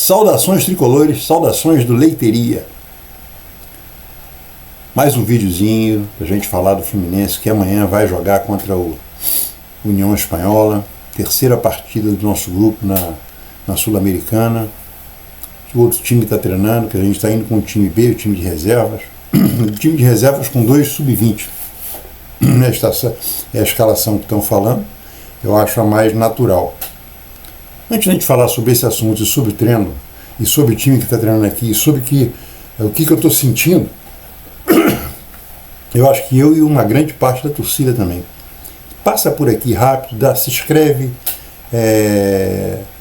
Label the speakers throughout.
Speaker 1: Saudações tricolores, saudações do Leiteria. Mais um videozinho pra gente falar do Fluminense, que amanhã vai jogar contra o União Espanhola, terceira partida do nosso grupo na Sul-Americana. O outro time está treinando, que a gente está indo com o time B, o time de reservas. O time de reservas com 2 sub-20. Esta é a escalação que estão falando, eu acho a mais natural. Antes de a gente falar sobre esse assunto, e sobre o treino, e sobre o time que está treinando aqui, e sobre o que eu estou sentindo, eu acho que eu e uma grande parte da torcida também. Passa por aqui rápido, se inscreve,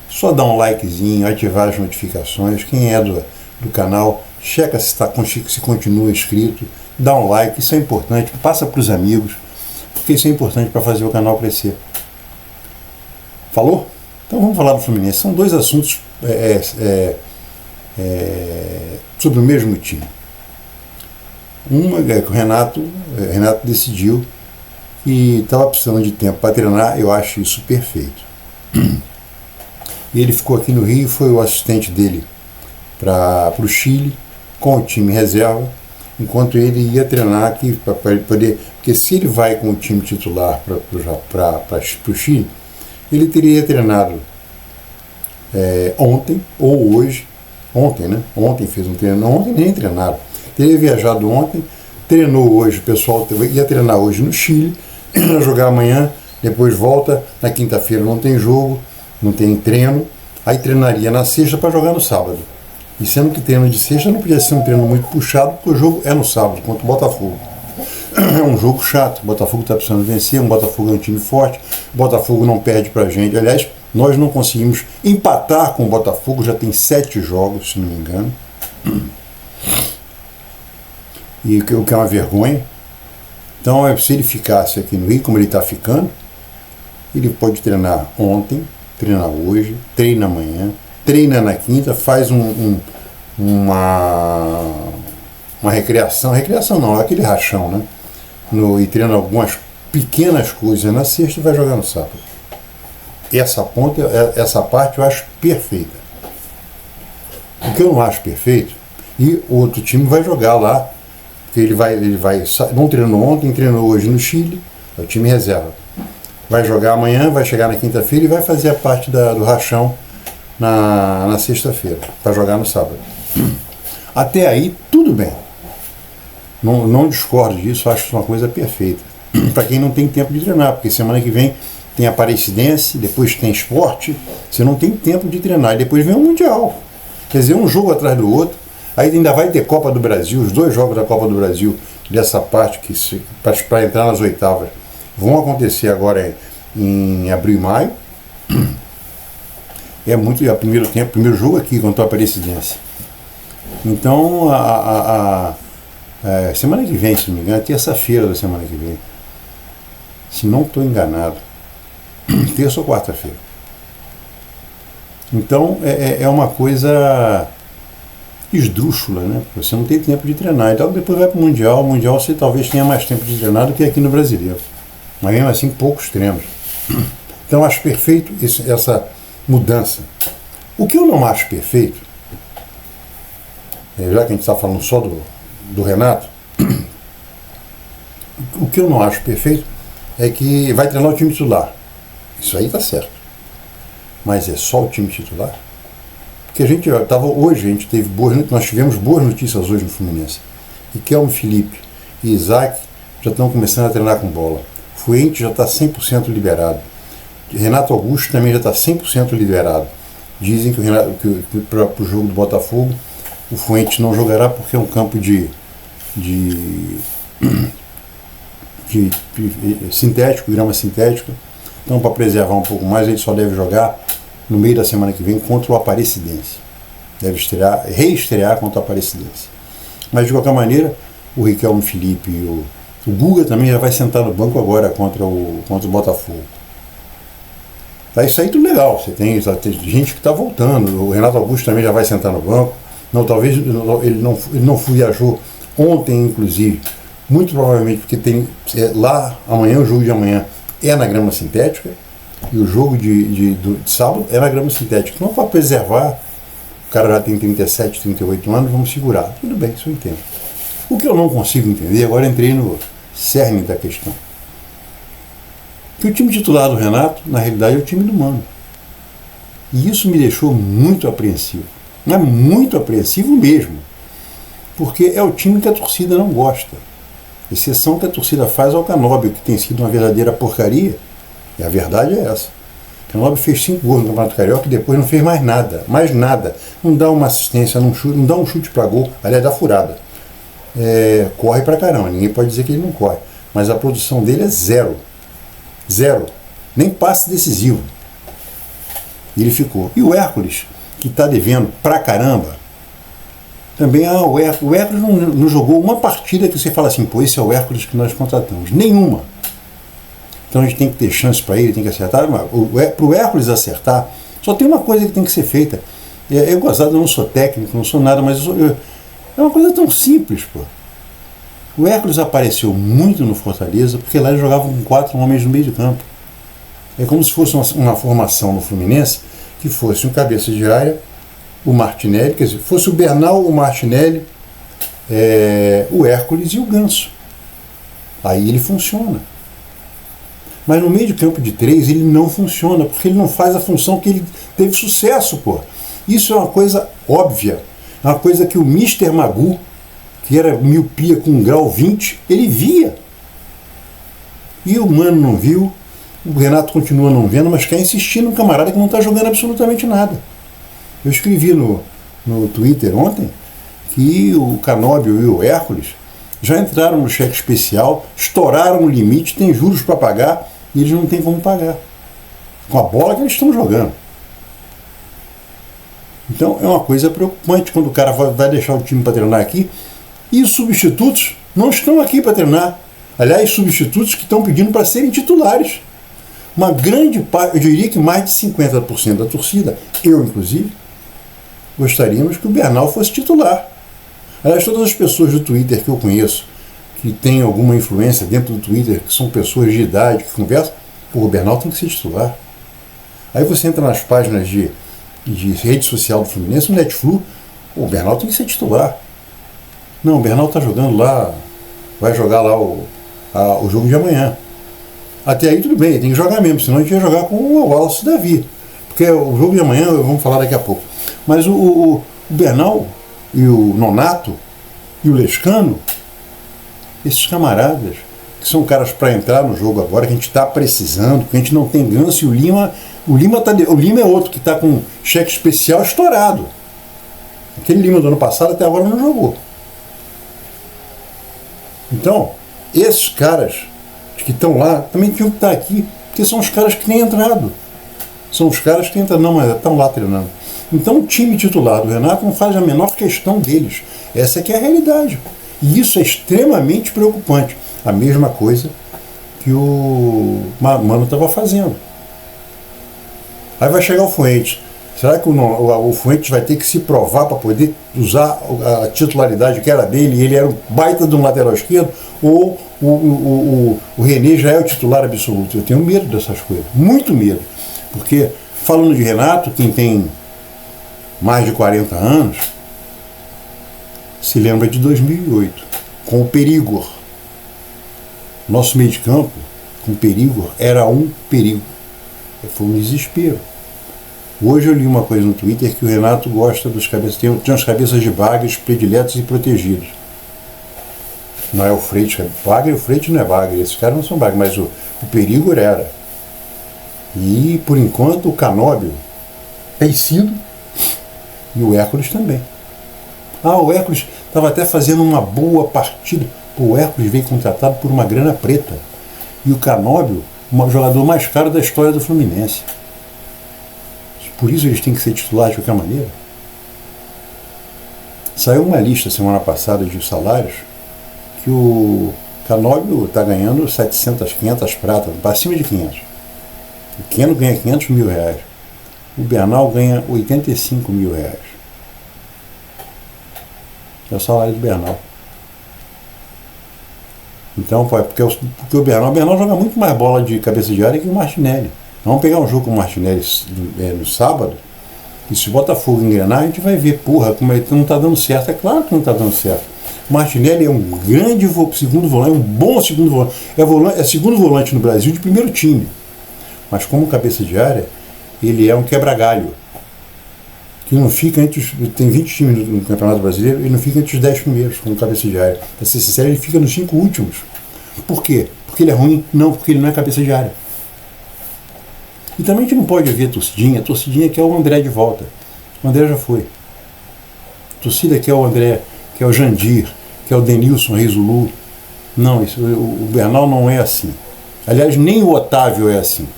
Speaker 1: só dá um likezinho, ativar as notificações. Quem é do canal, checa se continua inscrito, dá um like, isso é importante, passa para os amigos, porque isso é importante para fazer o canal crescer. Falou? Então vamos falar do Fluminense. São dois assuntos sobre o mesmo time. Uma é que o Renato decidiu que estava precisando de tempo para treinar, eu acho isso perfeito. E ele ficou aqui no Rio, foi o assistente dele para o Chile, com o time reserva, enquanto ele ia treinar aqui para poder. Porque se ele vai com o time titular para o Chile, ele teria treinado ontem ou hoje. Ontem, né? Ontem fez um treino. Ontem nem treinaram. Teria viajado ontem, treinou hoje. O pessoal ia treinar hoje no Chile, jogar amanhã, depois volta. Na quinta-feira não tem jogo, não tem treino. Aí treinaria na sexta para jogar no sábado. E sendo que treino de sexta não podia ser um treino muito puxado, porque o jogo é no sábado, contra o Botafogo. É um jogo chato, o Botafogo está precisando vencer, o Botafogo é um time forte, o Botafogo não perde pra gente. Aliás, nós não conseguimos empatar com o Botafogo, já tem 7 jogos, se não me engano. E o que é uma vergonha. Então, se ele ficasse aqui no Rio, como ele está ficando, ele pode treinar ontem, treinar hoje, treina amanhã, treina na quinta, faz uma recreação não, é aquele rachão, né? E treina algumas pequenas coisas na sexta e vai jogar no sábado. Essa parte eu acho perfeita. O que eu não acho perfeito, e o outro time vai jogar lá, porque ele vai não treinou ontem, treinou hoje no Chile, é o time reserva. Vai jogar amanhã, vai chegar na quinta-feira e vai fazer a parte do rachão na sexta-feira, para jogar no sábado. Até aí, tudo bem. Não discordo disso, acho isso uma coisa perfeita. Para quem não tem tempo de treinar, porque semana que vem tem Aparecidense, depois tem esporte, você não tem tempo de treinar, e depois vem o Mundial. Quer dizer, um jogo atrás do outro, aí ainda vai ter Copa do Brasil, os 2 jogos da Copa do Brasil, dessa parte, para entrar nas oitavas, vão acontecer agora em abril e maio. É muito, primeiro jogo aqui contra o Aparecidense. Então, semana que vem, se não me engano, terça-feira da semana que vem, se não estou enganado, terça ou quarta-feira. Então é uma coisa esdrúxula, né? Você não tem tempo de treinar. Então depois vai para o Mundial. O Mundial você talvez tenha mais tempo de treinar do que aqui no Brasileiro. Mas mesmo assim, poucos treinos. Então acho perfeito essa mudança. O que eu não acho perfeito, já que a gente está falando só do Renato, o que eu não acho perfeito é que vai treinar o time titular. Isso aí está certo. Mas é só o time titular? Porque nós tivemos boas notícias hoje no Fluminense. Riquelme, Felipe e Isaac já estão começando a treinar com bola. Fuente já está 100% liberado. Renato Augusto também já está 100% liberado. Dizem que para o jogo do Botafogo o Fuente não jogará porque é um campo de sintético, grama sintética. Então, para preservar um pouco mais, ele só deve jogar no meio da semana que vem contra o Aparecidense. Deve reestrear contra o Aparecidense. Mas, de qualquer maneira, o Riquelme, Felipe e o Guga também já vai sentar no banco agora contra o Botafogo. Tá, isso aí tudo legal. Você tem gente que está voltando. O Renato Augusto também já vai sentar no banco. Talvez ele não viajou ontem, inclusive. Muito provavelmente porque tem lá amanhã, o jogo de amanhã é na grama sintética e o jogo de sábado é na grama sintética. Não, para preservar o cara já tem 37, 38 anos, vamos segurar. Tudo bem, isso eu entendo. O que eu não consigo entender, agora entrei no cerne da questão, que o time titular do Renato, na realidade, é o time do Mano. E isso me deixou muito apreensivo. Mas muito apreensivo mesmo. Porque é o time que a torcida não gosta. A exceção que a torcida faz ao Canóbio, que tem sido uma verdadeira porcaria. E a verdade é essa. O Canóbio fez 5 gols no Campeonato Carioca e depois não fez mais nada. Mais nada. Não dá uma assistência, não dá um chute para gol. Aliás, dá furada. Corre pra caramba. Ninguém pode dizer que ele não corre. Mas a produção dele é zero. Zero. Nem passe decisivo. E ele ficou. E o Hércules, que está devendo pra caramba, também, o Hércules não jogou uma partida que você fala assim, pô, esse é o Hércules que nós contratamos. Nenhuma. Então a gente tem que ter chance para ele, tem que acertar. Para o Hércules acertar, só tem uma coisa que tem que ser feita. Eu gozado, eu não sou técnico, não sou nada, mas é uma coisa tão simples, pô. O Hércules apareceu muito no Fortaleza, porque lá ele jogava com 4 homens no meio de campo. É como se fosse uma formação no Fluminense, que fosse um cabeça de área, o Martinelli, quer dizer, fosse o Bernal, o Martinelli, o Hércules e o Ganso. Aí ele funciona. Mas no meio de campo de 3 ele não funciona, porque ele não faz a função que ele teve sucesso, pô. Isso é uma coisa óbvia. É uma coisa que o Mr. Magoo, que era miopia com grau 20, ele via. E o Mano não viu, o Renato continua não vendo, mas quer insistir num camarada que não está jogando absolutamente nada. Eu escrevi no Twitter ontem que o Canóbio e o Hércules já entraram no cheque especial, estouraram o limite, tem juros para pagar e eles não têm como pagar. Com a bola que eles estão jogando. Então é uma coisa preocupante quando o cara vai deixar o time para treinar aqui e os substitutos não estão aqui para treinar. Aliás, substitutos que estão pedindo para serem titulares. Uma grande parte, eu diria que mais de 50% da torcida, eu inclusive, gostaríamos que o Bernal fosse titular. Aliás, todas as pessoas do Twitter que eu conheço, que têm alguma influência dentro do Twitter, que são pessoas de idade, que conversam, o Bernal tem que ser titular. Aí você entra nas páginas de rede social do Fluminense, no Netflu, o Bernal tem que ser titular. Não, o Bernal está jogando lá, vai jogar lá o jogo de amanhã. Até aí tudo bem, tem que jogar mesmo, senão a gente ia jogar com o Wallace Davi. Porque o jogo de amanhã, vamos falar daqui a pouco. Mas o Bernal e o Nonato e o Lescano, esses camaradas, que são caras para entrar no jogo agora, que a gente está precisando, que a gente não tem Ganso, e o Lima é outro que está com cheque especial estourado. Aquele Lima do ano passado até agora não jogou. Então, esses caras que estão lá também tinham que estar aqui, porque são os caras que têm entrado. São os caras que entram, não, mas estão lá treinando. Então o time titular do Renato não faz a menor questão deles. Essa é que é a realidade. E isso é extremamente preocupante. A mesma coisa que o Mano estava fazendo. Aí vai chegar o Fuentes. Será que o Fuentes vai ter que se provar para poder usar a titularidade que era dele, e ele era um baita de um lateral esquerdo, ou o René já é o titular absoluto? Eu tenho medo dessas coisas, muito medo. Porque, falando de Renato, quem tem mais de 40 anos, se lembra de 2008, com o Perigor. Nosso meio de campo, com o Perigor, era um perigo. Foi um desespero. Hoje eu li uma coisa no Twitter que o Renato gosta dos cabeças, tem umas cabeças de bagres prediletos e protegidos. Não é o Freitas, bagre, o Freitas não é bagre, esses caras não são bagre, mas o Perigor era. E, por enquanto, o Canóbio tem sido, e o Hércules também. O Hércules estava até fazendo uma boa partida. O Hércules veio contratado por uma grana preta. E o Canóbio, o jogador mais caro da história do Fluminense. Por isso eles têm que ser titulares de qualquer maneira. Saiu uma lista semana passada de salários que o Canóbio está ganhando 700, 500 pratas, para cima de 500. O Keno ganha 500 mil reais. O Bernal ganha 85 mil reais. É o salário do Bernal. Então, porque o Bernal joga muito mais bola de cabeça de área que o Martinelli. Vamos pegar um jogo com o Martinelli no sábado. E se o Botafogo engrenar, a gente vai ver, porra, como é que não está dando certo. É claro que não está dando certo. O Martinelli é um grande segundo volante, é um bom segundo volante. É segundo volante no Brasil de primeiro time. Mas como cabeça de área, ele é um quebra-galho. Que não fica entre os. Tem 20 times no Campeonato Brasileiro, ele não fica entre os 10 primeiros como cabeça de área. Para ser sincero, ele fica nos 5 últimos. Por quê? Porque ele é ruim? Não, porque ele não é cabeça de área. E também a gente não pode ver a torcidinha quer o André de volta. O André já foi. A torcida quer o André, quer o Jandir, quer o Denilson Reis-Ulu. Não, o Bernal não é assim. Aliás, nem o Otávio é assim.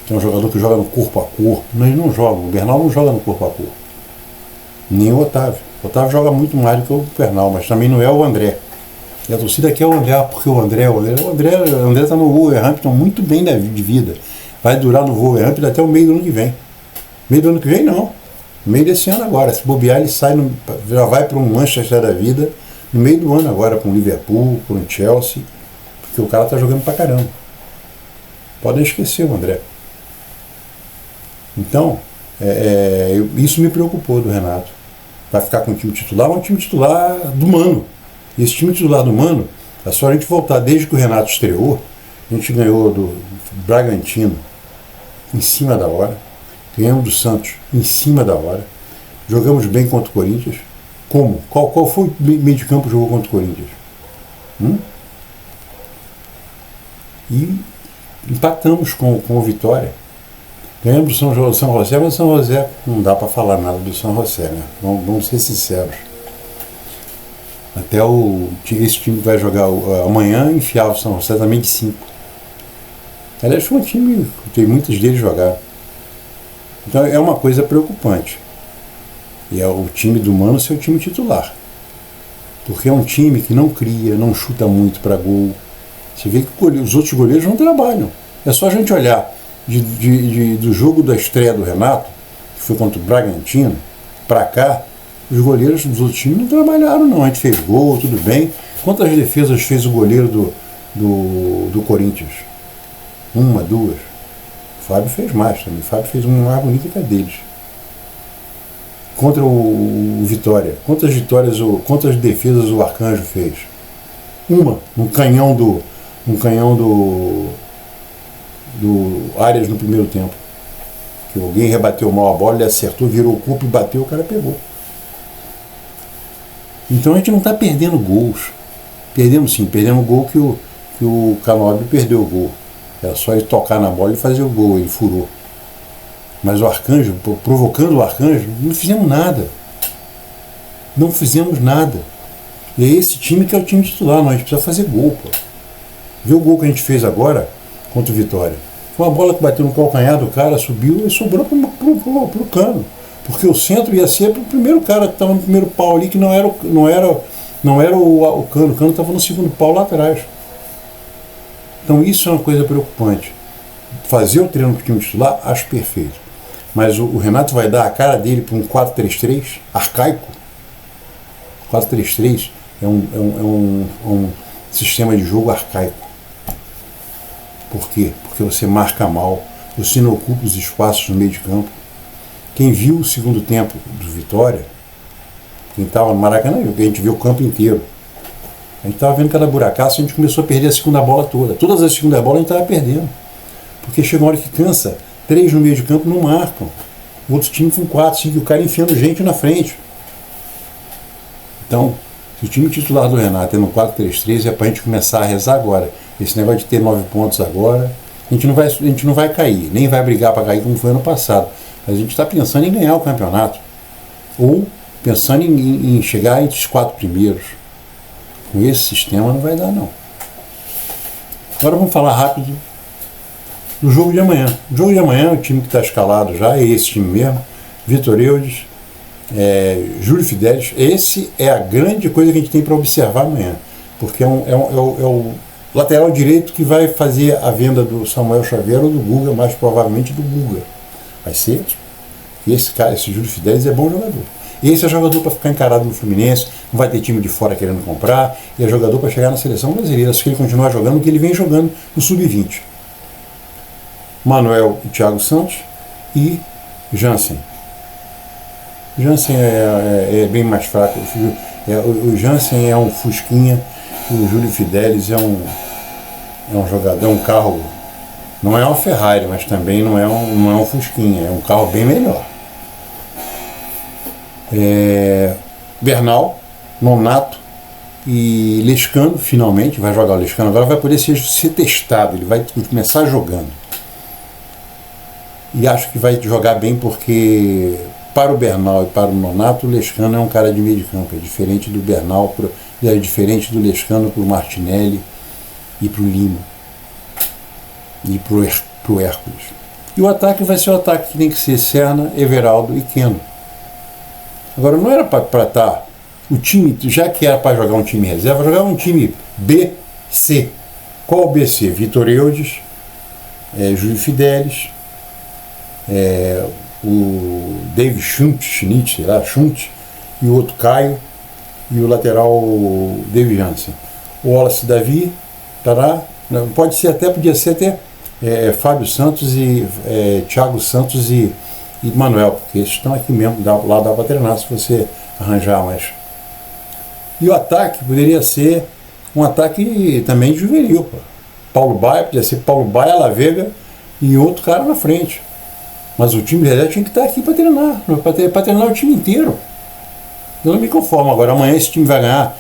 Speaker 1: Que é um jogador que joga no corpo a corpo. Mas ele não joga, o Bernal não joga no corpo a corpo. Nem o Otávio. O Otávio joga muito mais do que o Bernal, mas também não é o André. E a torcida quer o André, porque o André está no Wolverhampton muito bem de vida. Vai durar no Wolverhampton até o meio do ano que vem. Meio do ano que vem, não. No meio desse ano agora. Se bobear, ele sai, já vai para um Manchester da vida, no meio do ano agora, com o Liverpool, com o Chelsea, porque o cara está jogando pra caramba. Podem esquecer o André. Então, isso me preocupou do Renato. Vai ficar com o time titular, mas um time titular do Mano. E esse time titular do Mano, é só a gente voltar desde que o Renato estreou, a gente ganhou do Bragantino em cima da hora, ganhamos do Santos em cima da hora, jogamos bem contra o Corinthians. Como? Qual foi o meio de campo que jogou contra o Corinthians? E empatamos com o Vitória. Ganhamos do São José, mas o São José não dá para falar nada do São José, né? Vamos ser sinceros. Até esse time que vai jogar amanhã enfiar o São José também de 5. Aliás, foi um time que tem muitos deles jogar. Então é uma coisa preocupante. E é o time do Mano ser o time titular. Porque é um time que não cria, não chuta muito para gol. Você vê que os outros goleiros não trabalham. É só a gente olhar do jogo da estreia do Renato, que foi contra o Bragantino, para cá, os goleiros dos outros times não trabalharam, não. A gente fez gol, tudo bem. Quantas defesas fez o goleiro do Corinthians? 1, 2. O Fábio fez mais também. O Fábio fez uma mais bonita que a deles. Contra o Vitória. Quantas defesas o Arcanjo fez? Uma, no canhão do Arias no primeiro tempo. Que alguém rebateu mal a bola, ele acertou, virou o corpo e bateu, o cara pegou. Então a gente não está perdendo gols. Perdemos o gol que o Canóbio perdeu o gol. Era só ele tocar na bola e fazer o gol, ele furou. Mas o Arcanjo, provocando o Arcanjo, não fizemos nada. Não fizemos nada. E é esse time que é o time titular, nós precisamos fazer gol, pô. Vê o gol que a gente fez agora contra o Vitória. Foi uma bola que bateu no calcanhar do cara, subiu e sobrou pro Cano. Porque o centro ia ser pro primeiro cara que estava no primeiro pau ali, que não era o Cano. O Cano estava no segundo pau lá atrás. Então isso é uma coisa preocupante. Fazer o treino com o time titular, acho perfeito. Mas o Renato vai dar a cara dele para um 4-3-3 arcaico. 4-3-3 é um sistema de jogo arcaico. Por quê? Porque você marca mal, você não ocupa os espaços no meio de campo. Quem viu o segundo tempo do Vitória, quem estava no Maracanã, a gente viu o campo inteiro. A gente estava vendo cada buracaço, a gente começou a perder a segunda bola toda. Todas as segundas bolas a gente estava perdendo. Porque chega uma hora que cansa, 3 no meio de campo não marcam. O outro time com 4, 5, e o cara enfiando gente na frente. Então, se o time titular do Renato é no 4-3-3, é para a gente começar a rezar agora. Esse negócio de ter 9 pontos agora, a gente não vai cair, nem vai brigar para cair como foi ano passado. Mas a gente está pensando em ganhar o campeonato. Ou pensando em chegar entre os 4 primeiros. Com esse sistema não vai dar, não. Agora vamos falar rápido do jogo de amanhã. O jogo de amanhã, o time que está escalado já é esse time mesmo. Vitor Eudes, Júlio Fidelis. Esse é a grande coisa que a gente tem para observar amanhã. Porque é o lateral direito que vai fazer a venda do Samuel Xavier ou do Guga, mais provavelmente do Guga. Vai ser. E esse Júlio Fidelis é bom jogador. Esse é jogador para ficar encarado no Fluminense, não vai ter time de fora querendo comprar, e é jogador para chegar na seleção brasileira, se ele continuar jogando o que ele vem jogando no Sub-20. Manuel e Thiago Santos e Jansen. Jansen é bem mais fraco. O Jansen é um fusquinha, o Júlio Fidelis é um jogador, é um carro, não é uma Ferrari, mas também não é um fusquinha, é um carro bem melhor. Bernal, Nonato e Lescano, finalmente, vai jogar o Lescano, agora vai poder ser testado, ele vai começar jogando. E acho que vai jogar bem porque, para o Bernal e para o Nonato, o Lescano é um cara de meio de campo, é diferente do Bernal, é diferente do Lescano para o Martinelli e para o Lima e para o Hércules. E o ataque vai ser o ataque que tem que ser Serna, Everaldo e Keno. Agora, não era para estar o time, já que era para jogar um time reserva, jogar um time B-C. Qual o B-C? Vitor Eudes, Júlio Fidelis, o David Schmidt, sei lá, Schmidt, e o outro Caio, e o lateral David Jansen. O Wallace Davi, podia ser até Fábio Santos e Thiago Santos e Manuel, porque esses estão aqui mesmo, lá dá para treinar se você arranjar mais. E o ataque poderia ser um ataque também juvenil. Paulo Baia, podia ser Paulo Baia, Lavega e outro cara na frente. Mas o time reserva tinha que estar aqui para treinar, para treinar o time inteiro. Eu não me conformo. Agora, amanhã esse time vai ganhar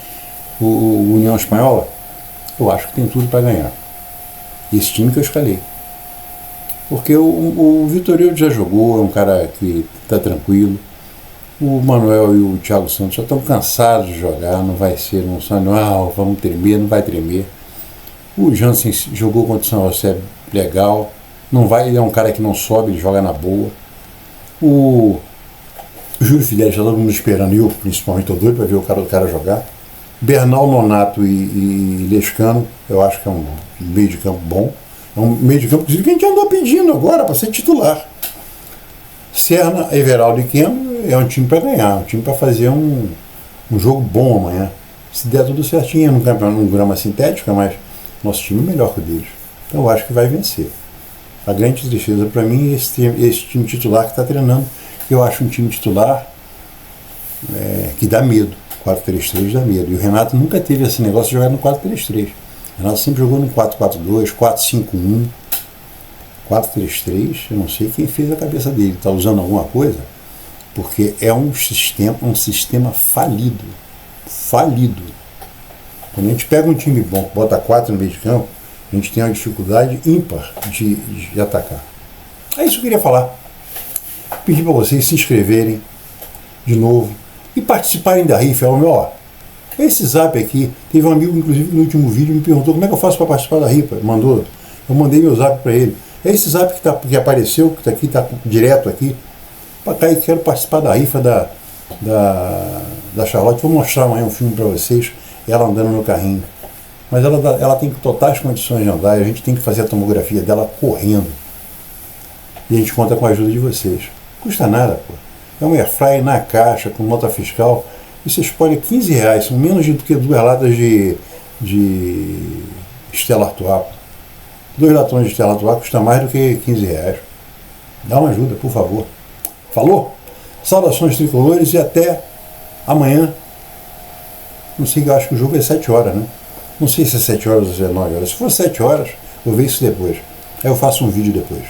Speaker 1: o União Espanhola. Eu acho que tem tudo para ganhar. Esse time que eu escalei. Porque o Vitor Eudes já jogou, é um cara que está tranquilo. O Manuel e o Thiago Santos já estão cansados de jogar, não vai ser, vamos tremer, não vai tremer. O Jansen jogou contra o São José legal, não vai, ele é um cara que não sobe, ele joga na boa. O Júlio Fidelis está todo mundo esperando, eu principalmente estou doido para ver o cara jogar. Bernal, Nonato e Lescano, eu acho que é um meio de campo bom. É um meio de campo, inclusive, que a gente andou pedindo agora para ser titular. Serna, Everaldo e Keno é um time para ganhar, um time para fazer um jogo bom amanhã. Se der tudo certinho, num campeonato, num grama sintética, mas nosso time é melhor que o deles. Então eu acho que vai vencer. A grande tristeza para mim é esse time titular que está treinando, que eu acho um time titular que dá medo. 4-3-3 dá medo. E o Renato nunca teve esse negócio de jogar no 4-3-3. O Renato sempre jogou no 4-4-2, 4-5-1, 4-3-3. Eu não sei quem fez a cabeça dele. Está usando alguma coisa? Porque é um sistema falido. Falido. Quando a gente pega um time bom, bota 4 no meio de campo, a gente tem uma dificuldade ímpar de atacar. É isso que eu queria falar. Pedir para vocês se inscreverem de novo e participarem da rifa. Esse zap aqui, teve um amigo, inclusive, no último vídeo, me perguntou como é que eu faço para participar da rifa. Eu mandei meu zap para ele. É esse zap que apareceu, que está aqui, está direto aqui. Para cá, quero participar da rifa da Charlotte. Vou mostrar amanhã um filme para vocês, ela andando no carrinho. Mas ela tem totais condições de andar, e a gente tem que fazer a tomografia dela correndo. E a gente conta com a ajuda de vocês. Não custa nada, pô. É um airfryer na caixa, com nota fiscal, e você escolhe R$15, são menos do que 2 latas de Stella Artois. 2 latões de Stella Artois custa mais do que R$15. Dá uma ajuda, por favor. Falou? Saudações tricolores e até amanhã. Não sei, eu acho que o jogo é 7 horas, né? Não sei se é 7 horas ou se é 9 horas. Se for 7 horas, eu vejo isso depois. Aí eu faço um vídeo depois.